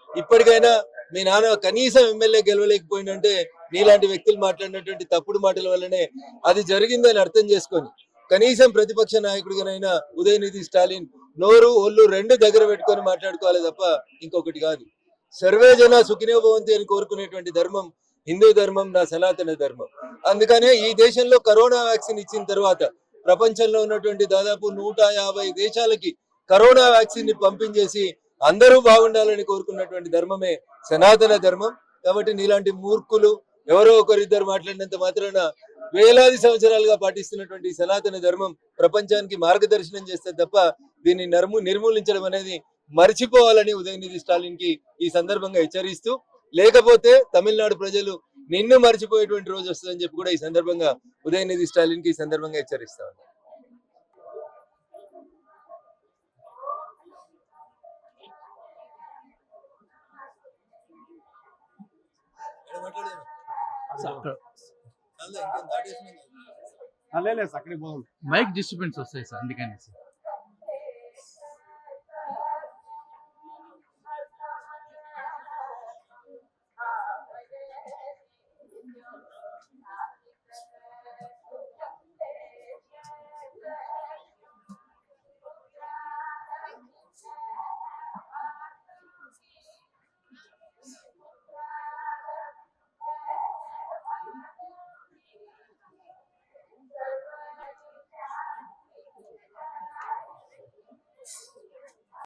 ఇప్పటికైనా మీ నాన్న కనీసం ఎమ్మెల్యే గెలవలేకపోయిందంటే నీలాంటి వ్యక్తులు మాట్లాడినటువంటి తప్పుడు మాటల వల్లనే అది జరిగిందని అర్థం చేసుకొని కనీసం ప్రతిపక్ష నాయకుడిగానైనా ఉదయనిధి స్టాలిన్ నోరు ఒళ్ళు రెండు దగ్గర పెట్టుకొని మాట్లాడుకోవాలి తప్ప ఇంకొకటి కాదు. సర్వే జన సుఖినో భవంతి అని కోరుకునేటువంటి ధర్మం హిందూ ధర్మం, నా సనాతన ధర్మం. అందుకనే ఈ దేశంలో కరోనా వ్యాక్సిన్ ఇచ్చిన తర్వాత ప్రపంచంలో ఉన్నటువంటి దాదాపు 150 దేశాలకి కరోనా వ్యాక్సిన్ ని పంపించేసి అందరూ బాగుండాలని కోరుకున్నటువంటి ధర్మమే సనాతన ధర్మం. కాబట్టి నీలాంటి మూర్ఖులు ఎవరో ఒకరిద్దరు మాట్లాడినంత మాత్రాన వేలాది సంవత్సరాలుగా పాటిస్తున్నటువంటి సనాతన ధర్మం ప్రపంచానికి మార్గదర్శనం చేస్తే తప్ప దీన్ని నిర్మూలించడం అనేది మర్చిపోవాలని ఉదయనిధి స్టాలిన్ కి ఈ సందర్భంగా హెచ్చరిస్తూ, లేకపోతే తమిళనాడు ప్రజలు నిన్ను మర్చిపోయేటువంటి రోజు వస్తుందని చెప్పి కూడా ఈ సందర్భంగా ఉదయనిధి స్టాలిన్ కి ఈ సందర్భంగా హెచ్చరిస్తా ఉన్నారు. మైక్ డిస్టర్బెన్స్ వస్తాయి సార్ అందుకని